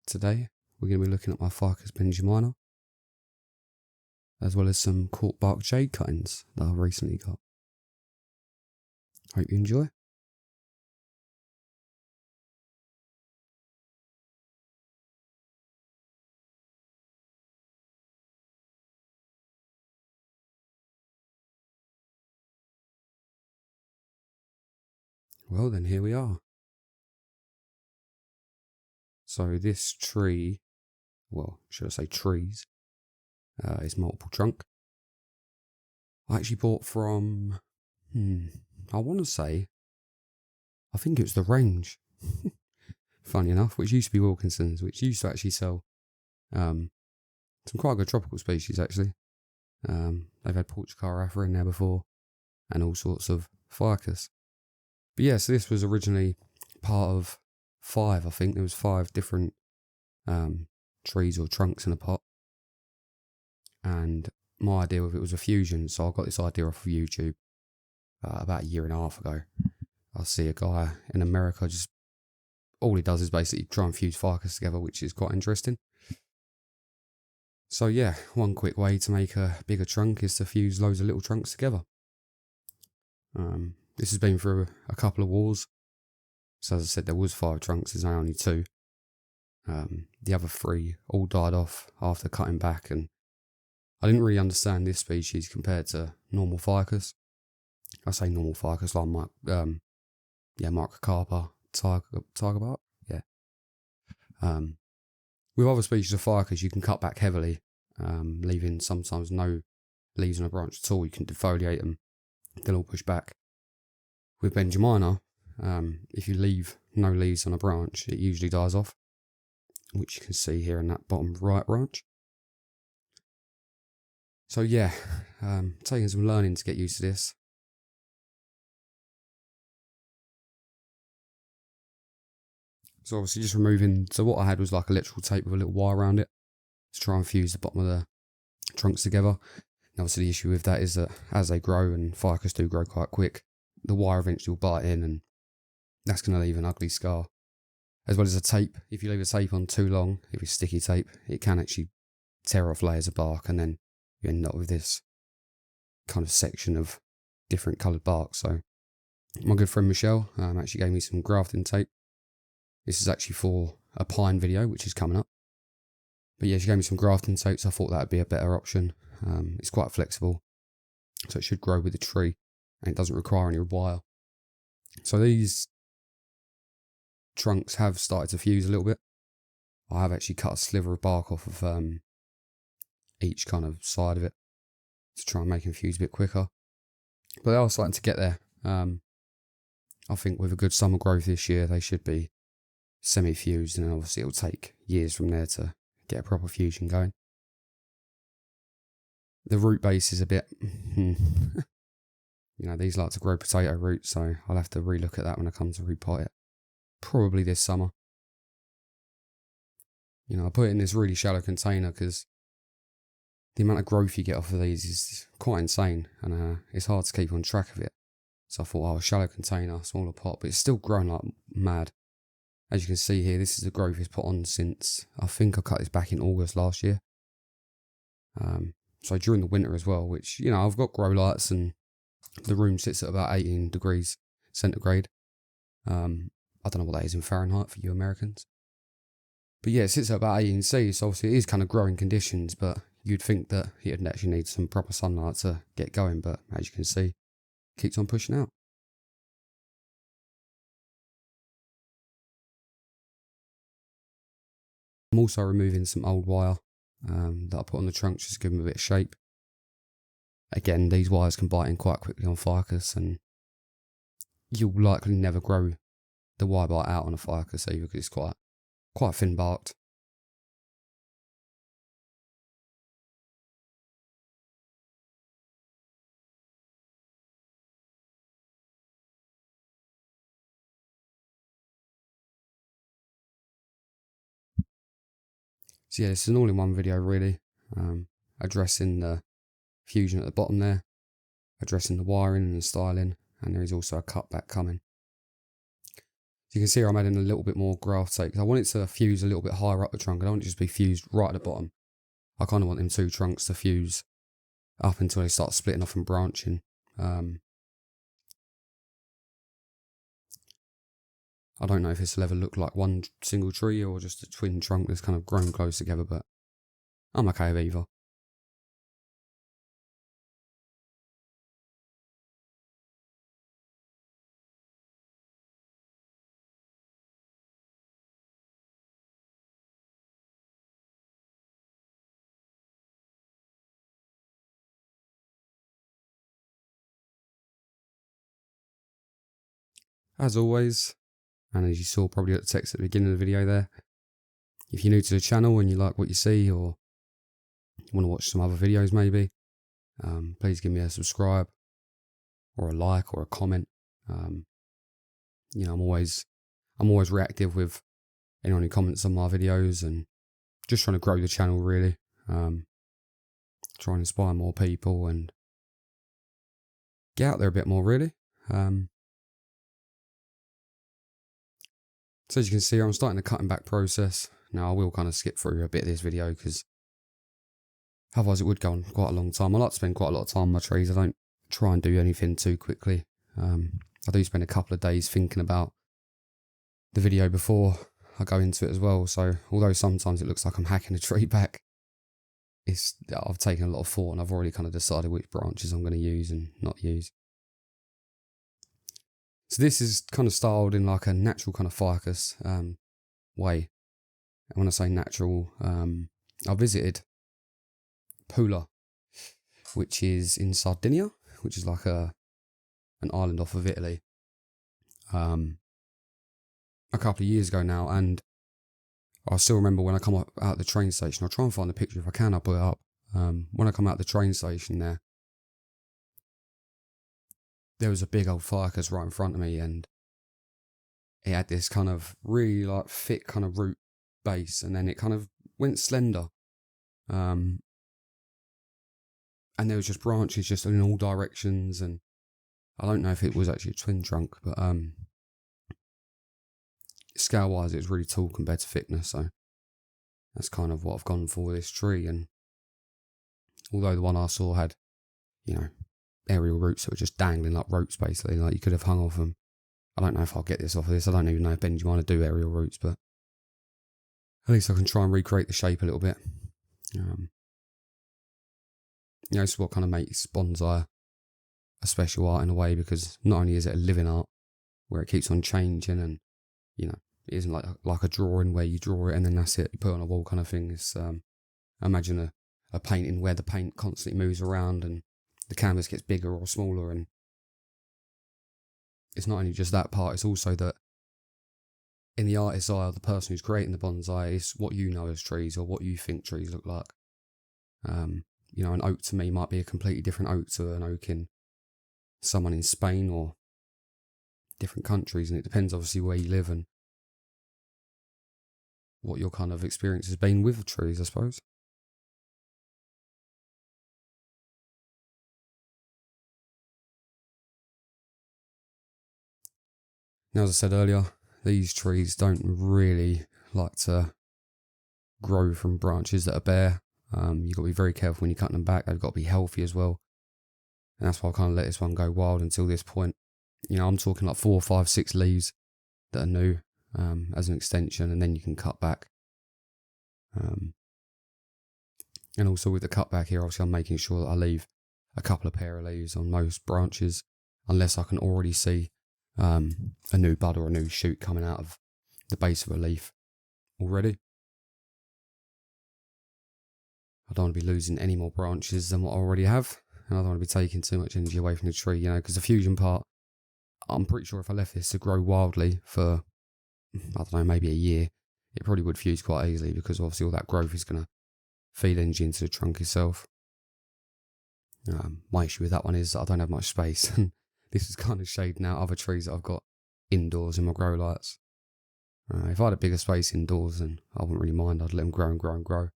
Today we're going to be looking at my Ficus Benjamina, as well as some cork bark jade cuttings that I've recently got. Hope you enjoy. Well then, here we are. So this tree, well, should I say trees, is multiple trunk. I actually bought from, I want to say, I think it was the Range, funny enough, which used to be Wilkinson's, which used to actually sell some quite good tropical species actually. They've had Portugal in there before, and all sorts of ficus. But yeah, so this was originally part of 5, I think. There was 5 different trees or trunks in a pot. And my idea of it was a fusion, so I got this idea off of YouTube about a year and a half ago. I see a guy in America, just all he does is basically try and fuse ficus together, which is quite interesting. So yeah, one quick way to make a bigger trunk is to fuse loads of little trunks together. This has been through a couple of wars. So as I said, there was 5 trunks, there's now only 2. The other 3 all died off after cutting back, and I didn't really understand this species compared to normal ficus. I say normal ficus, like microcarpa, tiger bark, yeah. With other species of ficus, you can cut back heavily, leaving sometimes no leaves on a branch at all. You can defoliate them, they'll all push back. With Benjamina, if you leave no leaves on a branch, it usually dies off, which you can see here in that bottom right branch. So yeah, taking some learning to get used to this. So obviously just removing, so what I had was like electrical tape with a little wire around it to try and fuse the bottom of the trunks together. And obviously the issue with that is that as they grow, and ficus do grow quite quick, the wire eventually will bite in, and that's going to leave an ugly scar. As well as a tape, if you leave a tape on too long, if it's sticky tape, it can actually tear off layers of bark, and then you end up with this kind of section of different coloured bark. So my good friend Michelle actually gave me some grafting tape. This is actually for a pine video, which is coming up. But yeah, she gave me some grafting tape, so I thought that would be a better option. It's quite flexible, so it should grow with the tree, and it doesn't require any wire. So these trunks have started to fuse a little bit. I have actually cut a sliver of bark off of each kind of side of it to try and make them fuse a bit quicker. But they are starting to get there. I think with a good summer growth this year, they should be semi-fused, and then obviously it'll take years from there to get a proper fusion going. The root base is a bit, these like to grow potato roots, so I'll have to relook at that when I come to repot it. Probably this summer. I put it in this really shallow container because the amount of growth you get off of these is quite insane, and it's hard to keep on track of it. So I thought, a shallow container, smaller pot, but it's still growing like mad. As you can see here, this is the growth it's put on since, I think I cut this back in August last year. So during the winter as well, which, I've got grow lights, and the room sits at about 18 degrees centigrade. I don't know what that is in Fahrenheit for you Americans. But yeah, it sits at about 18 C, so obviously it is kind of growing conditions, but you'd think that it'd actually need some proper sunlight to get going, but as you can see, it keeps on pushing out. I'm also removing some old wire that I put on the trunk just to give them a bit of shape. Again, these wires can bite in quite quickly on ficus, and you'll likely never grow the wire bite out on a ficus either, because it's quite thin barked. So yeah, it's an all-in-one video really, addressing the fusion at the bottom there, addressing the wiring and the styling, and there is also a cutback coming. So you can see I'm adding a little bit more graft tape because I want it to fuse a little bit higher up the trunk. I don't want it to just be fused right at the bottom. I kind of want them two trunks to fuse up until they start splitting off and branching. I don't know if this will ever look like one single tree or just a twin trunk that's kind of grown close together, but I'm okay with either. As always, and as you saw probably at the text at the beginning of the video there, if you're new to the channel and you like what you see or you want to watch some other videos maybe, please give me a subscribe or a like or a comment. You know, I'm always reactive with anyone who comments on my videos and just trying to grow the channel really. Try and inspire more people and get out there a bit more really. So as you can see, I'm starting the cutting back process. Now I will kind of skip through a bit of this video because otherwise it would go on quite a long time. I like to spend quite a lot of time on my trees. I don't try and do anything too quickly. I do spend a couple of days thinking about the video before I go into it as well. So although sometimes it looks like I'm hacking a tree back, I've taken a lot of thought and I've already kind of decided which branches I'm going to use and not use. So this is kind of styled in like a natural kind of ficus way. And when I say natural, I visited Pula, which is in Sardinia, which is like an island off of Italy, a couple of years ago now, and I still remember when I come out the train station. I'll try and find the picture if I can. I'll put it up. When I come out the train station there was a big old ficus right in front of me, and it had this kind of really like thick kind of root base, and then it kind of went slender. And there was just branches just in all directions, and I don't know if it was actually a twin trunk, but scale wise it was really tall compared to thickness, so that's kind of what I've gone for with this tree. And although the one I saw had, you know, aerial roots that were just dangling like ropes basically, like you could have hung off them. I don't know if I'll get this off of this. I don't even know if Benjamina do aerial roots, but at least I can try and recreate the shape a little bit. You know, it's what kind of makes bonsai a special art in a way, because not only is it a living art where it keeps on changing, and you know, it isn't like a drawing where you draw it and then that's it, you put it on a wall kind of thing. It's imagine a painting where the paint constantly moves around and the canvas gets bigger or smaller, and it's not only just that part, it's also that in the artist's eye of the person who's creating the bonsai, it's what you know as trees or what you think trees look like. You know, an oak to me might be a completely different oak to an oak in someone in Spain or different countries, and it depends obviously where you live and what your kind of experience has been with trees, I suppose. Now, as I said earlier, these trees don't really like to grow from branches that are bare. You've got to be very careful when you're cutting them back. They've got to be healthy as well. And that's why I kind of let this one go wild until this point. You know, I'm talking like 4, 5, 6 leaves that are new as an extension, and then you can cut back. And also with the cut back here, obviously I'm making sure that I leave a couple of pair of leaves on most branches, unless I can already see a new bud or a new shoot coming out of the base of a leaf already. I don't want to be losing any more branches than what I already have, and I don't want to be taking too much energy away from the tree, you know, because the fusion part, I'm pretty sure if I left this to grow wildly for, I don't know, maybe a year, it probably would fuse quite easily, because obviously all that growth is going to feed energy into the trunk itself. My issue with that one is that I don't have much space, and this is kind of shading out other trees that I've got indoors in my grow lights. If I had a bigger space indoors, then I wouldn't really mind. I'd let them grow and grow and grow.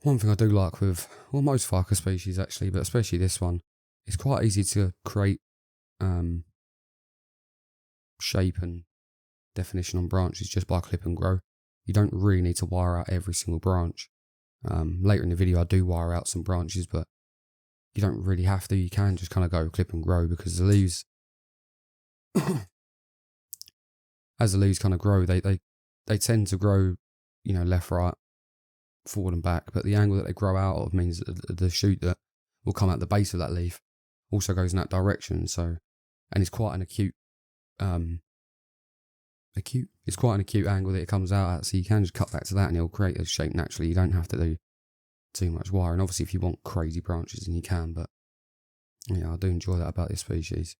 One thing I do like with, well, most ficus species actually, but especially this one, it's quite easy to create shape and definition on branches just by clip and grow. You don't really need to wire out every single branch. Later in the video I do wire out some branches, but you don't really have to. You can just kind of go clip and grow, because the leaves, as the leaves kind of grow, they tend to grow, you know, left, right, forward and back, but the angle that they grow out of means that the shoot that will come at the base of that leaf also goes in that direction. So, and it's quite an acute it's quite an acute angle that it comes out at, so you can just cut back to that and it'll create a shape naturally. You don't have to do too much wiring. Obviously if you want crazy branches then you can, but yeah, I do enjoy that about this species.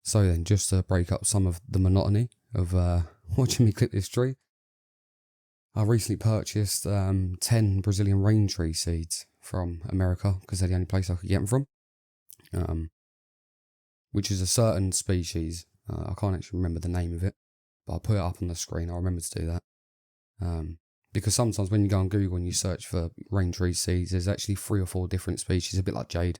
So then, just to break up some of the monotony of watching me clip this tree, I recently purchased 10 Brazilian rain tree seeds from America, because they're the only place I could get them from, which is a certain species. I can't actually remember the name of it, but I'll put it up on the screen. I'll remember to do that. Because sometimes when you go on Google and you search for rain tree seeds, there's actually 3 or 4 different species, a bit like jade,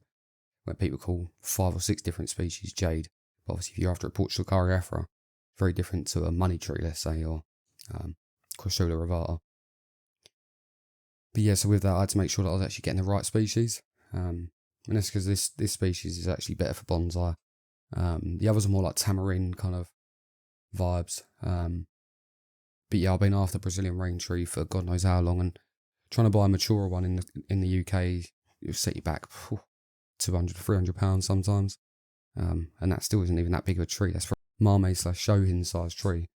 where people call 5 or 6 different species jade. But obviously if you're after a Portugal Cariafra, very different to a money tree, let's say, or Crassula rivata. But yeah, so with that I had to make sure that I was actually getting the right species. And that's because this species is actually better for bonsai. The others are more like tamarind kind of vibes. But yeah, I've been after Brazilian rain tree for God knows how long, and trying to buy a mature one in the UK, it'll set you back £200 to £300 sometimes. And that still isn't even that big of a tree. That's for a Mame/Shohin size tree.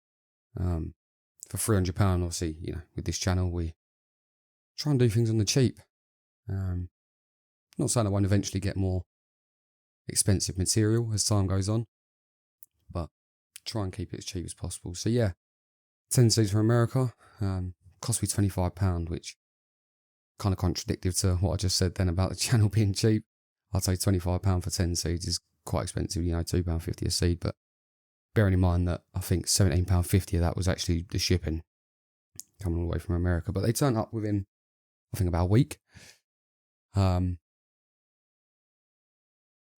For £300, obviously, you know, with this channel we try and do things on the cheap. Not saying I won't eventually get more expensive material as time goes on, but try and keep it as cheap as possible. So yeah, 10 seeds from America, cost me £25, which kind of contradictive to what I just said then about the channel being cheap. I'd say £25 for 10 seeds is quite expensive, you know, £2.50 a seed, but bearing in mind that I think £17.50 of that was actually the shipping coming all the way from America. But they turned up within, I think, about a week. Yeah,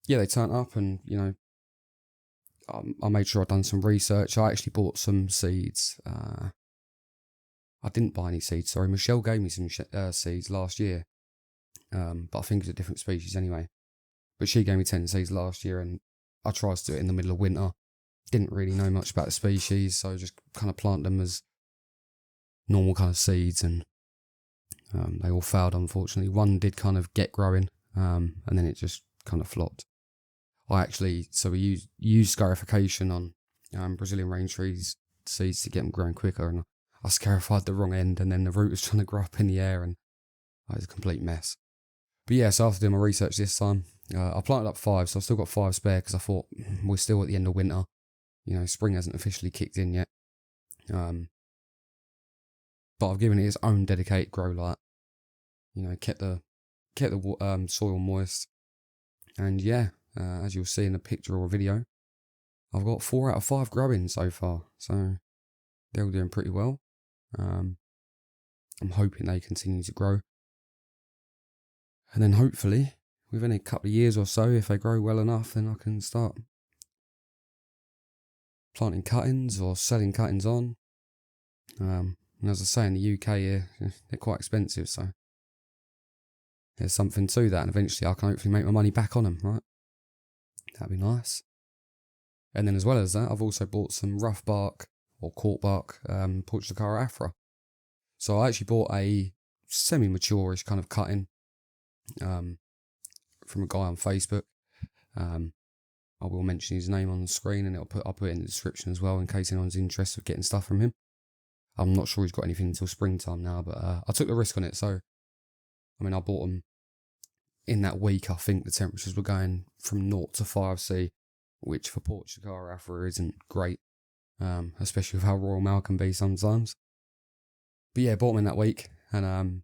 they turned up, and you know, I made sure I'd done some research. I actually bought some seeds. I didn't buy any seeds, sorry. Michelle gave me some seeds last year, but I think it's a different species anyway. But she gave me 10 seeds last year, and I tried to do it in the middle of winter. Didn't really know much about the species, so I just kind of planted them as normal kind of seeds, and they all failed, unfortunately. One did kind of get growing, and then it just kind of flopped. We use scarification on Brazilian rain trees seeds to get them growing quicker, and I scarified the wrong end, and then the root was trying to grow up in the air, and it was a complete mess. But yeah, so after doing my research this time, I planted up 5, so I've still got 5 spare, because I thought we're still at the end of winter. You know, spring hasn't officially kicked in yet. But I've given it its own dedicated grow light. You know, kept the soil moist, and yeah, as you'll see in a picture or a video, I've got 4 out of 5 growing so far, so they're all doing pretty well. I'm hoping they continue to grow, and then hopefully within a couple of years or so, if they grow well enough, then I can start planting cuttings or selling cuttings on. And as I say, in the UK here, they're quite expensive, so there's something to that, and eventually I can hopefully make my money back on them, right? That'd be nice. And then as well as that, I've also bought some rough bark or cork bark Portugal Cariafra. So I actually bought a semi-mature-ish kind of cutting from a guy on Facebook. I will mention his name on the screen, and I'll put it in the description as well in case anyone's interested in getting stuff from him. I'm not sure he's got anything until springtime now, but I took the risk on it. So, I mean, I bought them in that week. I think the temperatures were going from 0 to 5°C, which for Portugal Cariafra isn't great, especially with how Royal Mail can be sometimes. But yeah, bought them in that week, and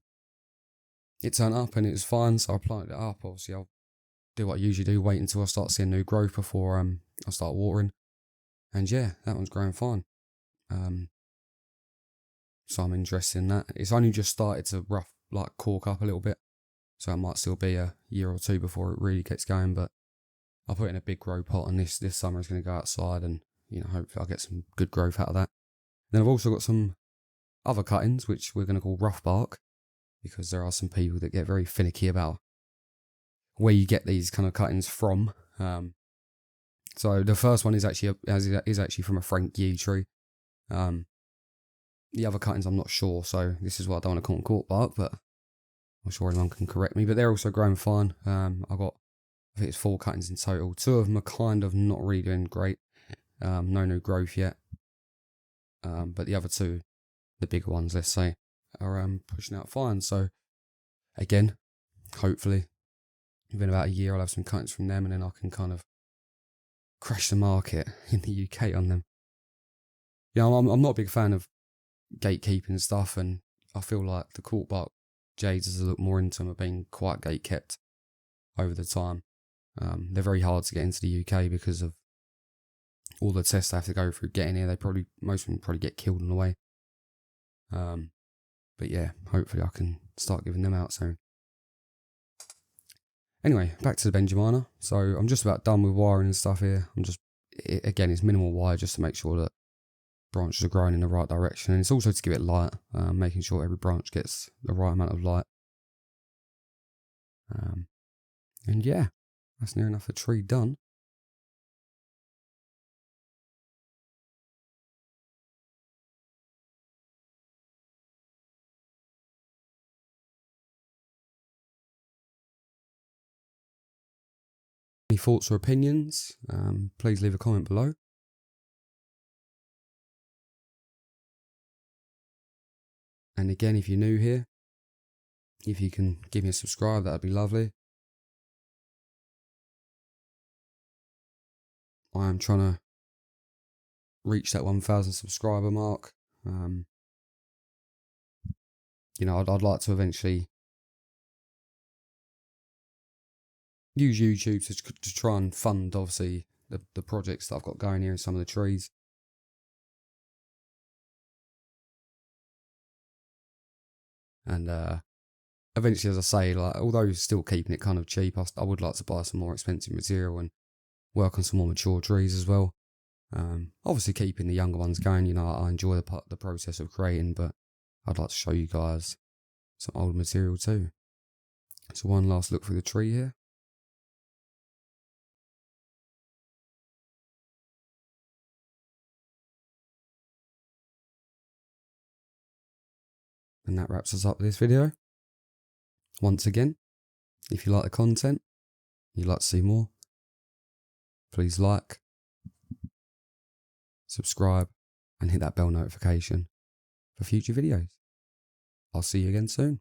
it turned up and it was fine. So I planted it up. Obviously, I'll do what I usually do, wait until I start seeing new growth before I start watering. And yeah, that one's growing fine. So I'm interested in that. It's only just started to cork up a little bit, so it might still be a year or two before it really gets going. But I'll put it in a big grow pot, and this summer is going to go outside, and hopefully I'll get some good growth out of that. Then I've also got some other cuttings which we're going to call rough bark, because there are some people that get very finicky about where you get these kind of cuttings from. So the first one is actually from a Frank Yew tree. The other cuttings I'm not sure, so this is what I don't want to call them cork bark, but I'm sure anyone can correct me. But they're also growing fine. I think it's 4 cuttings in total. 2 of them are kind of not really doing great. No new growth yet. But the other 2, the bigger ones, let's say, are pushing out fine. So again, hopefully within about a year I'll have some cuttings from them, and then I can kind of crash the market in the UK on them. I'm not a big fan of gatekeeping stuff, and I feel like the cork bark jades, as I look more into them, have been quite gate kept over the time. They're very hard to get into the UK because of all the tests they have to go through getting here. Most of them probably get killed on the way. But yeah, hopefully I can start giving them out soon. Anyway, back to the Benjamina. So I'm just about done with wiring and stuff here. Again, it's minimal wire just to make sure that branches are growing in the right direction, and it's also to give it light, making sure every branch gets the right amount of light. And yeah, that's near enough the tree done. Any thoughts or opinions, please leave a comment below. And again, if you're new here, if you can give me a subscribe, that'd be lovely. I am trying to reach that 1,000 subscriber mark. I'd like to eventually use YouTube to try and fund, obviously, the projects that I've got going here in some of the trees. And eventually, as I say, although still keeping it kind of cheap, I would like to buy some more expensive material and work on some more mature trees as well. Obviously keeping the younger ones going. I enjoy the process of creating, but I'd like to show you guys some old material too. So one last look through the tree here. And that wraps us up with this video. Once again, if you like the content, you'd like to see more, please like, subscribe, and hit that bell notification for future videos. I'll see you again soon.